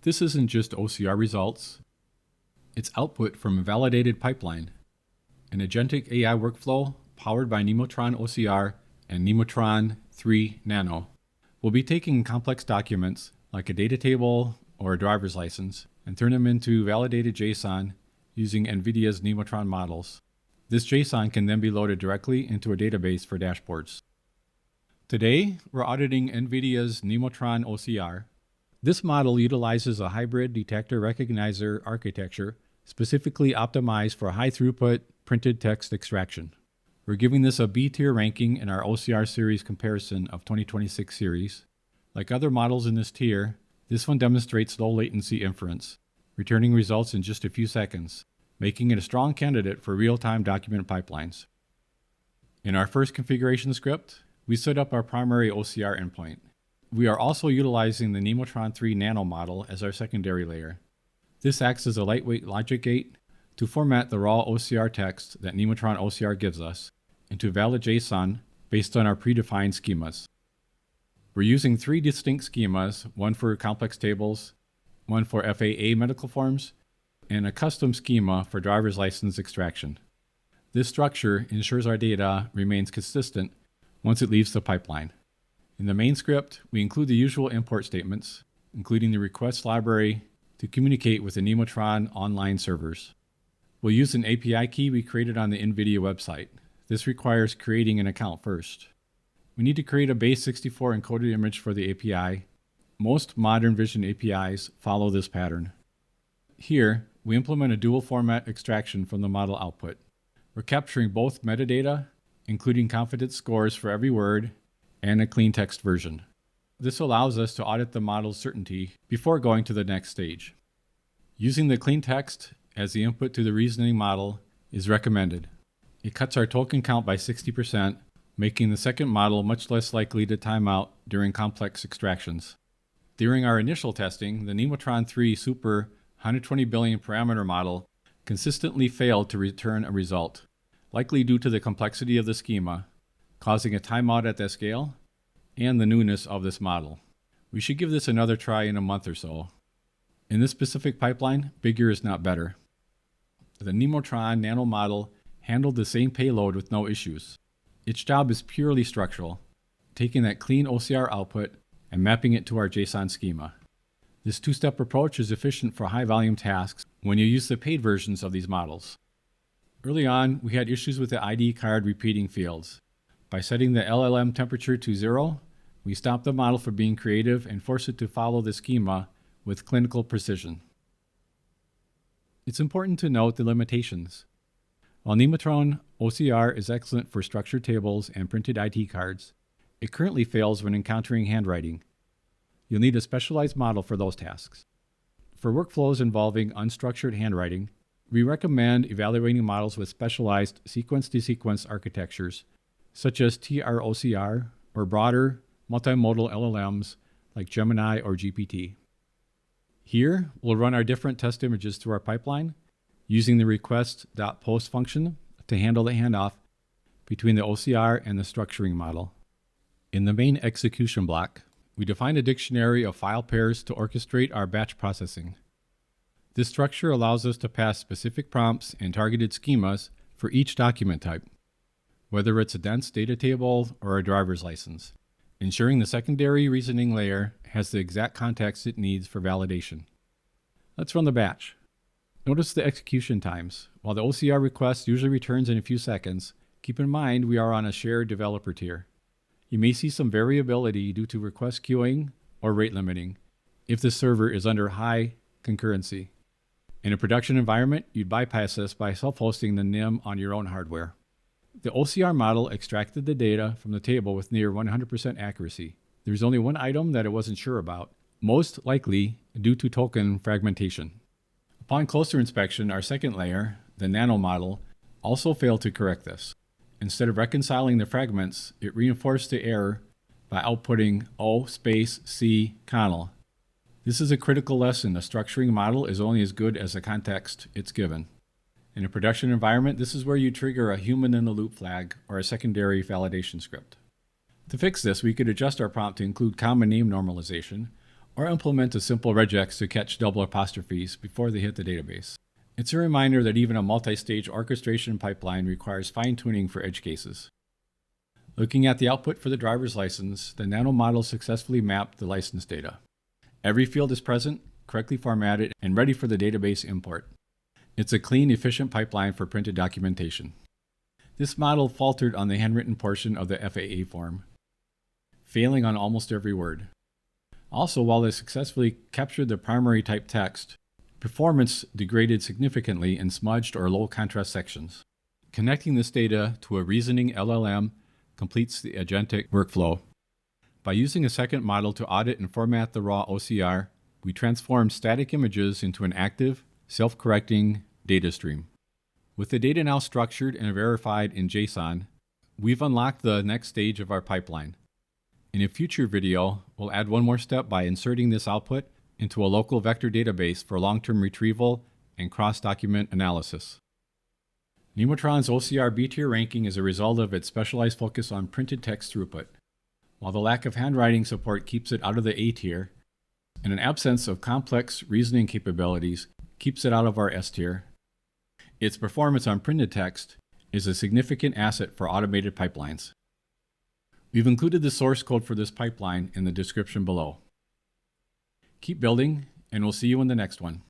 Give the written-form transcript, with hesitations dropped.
This isn't just OCR results, it's output from a validated pipeline, an agentic AI workflow powered by Nemotron-OCR and Nemotron-3-Nano. We'll be taking complex documents like a data table or a driver's license and turn them into validated JSON using NVIDIA's Nemotron models. This JSON can then be loaded directly into a database for dashboards. Today, we're auditing NVIDIA's Nemotron-OCR. This model utilizes a hybrid detector recognizer architecture specifically optimized for high-throughput printed text extraction. We're giving this a B-tier ranking in our OCR series comparison of 2026 series. Like other models in this tier, this one demonstrates low latency inference, returning results in just a few seconds, making it a strong candidate for real-time document pipelines. In our first configuration script, we set up our primary OCR endpoint. We are also utilizing the Nemotron-3-Nano model as our secondary layer. This acts as a lightweight logic gate to format the raw OCR text that Nemotron-OCR gives us into valid JSON based on our predefined schemas. We're using 3 distinct schemas, one for complex tables, one for FAA medical forms, and a custom schema for driver's license extraction. This structure ensures our data remains consistent once it leaves the pipeline. In the main script, we include the usual import statements, including the request library to communicate with the Nemotron online servers. We'll use an API key we created on the NVIDIA website. This requires creating an account first. We need to create a base 64 encoded image for the API. Most modern vision APIs follow this pattern. Here, we implement a dual format extraction from the model output. We're capturing both metadata, including confidence scores for every word, and a clean text version. This allows us to audit the model's certainty before going to the next stage. Using the clean text as the input to the reasoning model is recommended. It cuts our token count by 60%, making the second model much less likely to time out during complex extractions. During our initial testing, the Nemotron 3 Super 120 billion parameter model consistently failed to return a result, likely due to the complexity of the schema, causing a timeout at that scale, and the newness of this model. We should give this another try in a month or so. In this specific pipeline, bigger is not better. The Nemotron-Nano model handled the same payload with no issues. Its job is purely structural, taking that clean OCR output and mapping it to our JSON schema. This two-step approach is efficient for high-volume tasks when you use the paid versions of these models. Early on, we had issues with the ID card repeating fields. By setting the LLM temperature to 0, we stopped the model from being creative and forced it to follow the schema with clinical precision. It's important to note the limitations. While Nemotron-OCR is excellent for structured tables and printed ID cards, it currently fails when encountering handwriting. You'll need a specialized model for those tasks. For workflows involving unstructured handwriting, we recommend evaluating models with specialized sequence-to-sequence architectures, such as TROCR or broader multimodal LLMs like Gemini or GPT. Here, we'll run our different test images through our pipeline using the request.post function to handle the handoff between the OCR and the structuring model. In the main execution block, we define a dictionary of file pairs to orchestrate our batch processing. This structure allows us to pass specific prompts and targeted schemas for each document type, whether it's a dense data table or a driver's license, ensuring the secondary reasoning layer has the exact context it needs for validation. Let's run the batch. Notice the execution times. While the OCR request usually returns in a few seconds, keep in mind we are on a shared developer tier. You may see some variability due to request queuing or rate limiting if the server is under high concurrency. In a production environment, you'd bypass this by self-hosting the NIM on your own hardware. The OCR model extracted the data from the table with near 100% accuracy. There's only one item that it wasn't sure about, most likely due to token fragmentation. Upon closer inspection, our second layer, the Nano model, also failed to correct this. Instead of reconciling the fragments, it reinforced the error by outputting O space C connel. This is a critical lesson. A structuring model is only as good as the context it's given. In a production environment, this is where you trigger a human-in-the-loop flag or a secondary validation script. To fix this, we could adjust our prompt to include common name normalization or implement a simple regex to catch double apostrophes before they hit the database. It's a reminder that even a multi-stage orchestration pipeline requires fine-tuning for edge cases. Looking at the output for the driver's license, the Nano model successfully mapped the license data. Every field is present, correctly formatted, and ready for the database import. It's a clean, efficient pipeline for printed documentation. This model faltered on the handwritten portion of the FAA form, failing on almost every word. Also, while it successfully captured the primary type text, performance degraded significantly in smudged or low contrast sections. Connecting this data to a reasoning LLM completes the agentic workflow. By using a second model to audit and format the raw OCR, we transformed static images into an active, self-correcting data stream. With the data now structured and verified in JSON, we've unlocked the next stage of our pipeline. In a future video, we'll add one more step by inserting this output into a local vector database for long-term retrieval and cross-document analysis. Nemotron's OCR B-tier ranking is a result of its specialized focus on printed text throughput. While the lack of handwriting support keeps it out of the A tier, and an absence of complex reasoning capabilities keeps it out of our S tier, its performance on printed text is a significant asset for automated pipelines. We've included the source code for this pipeline in the description below. Keep building, and we'll see you in the next one.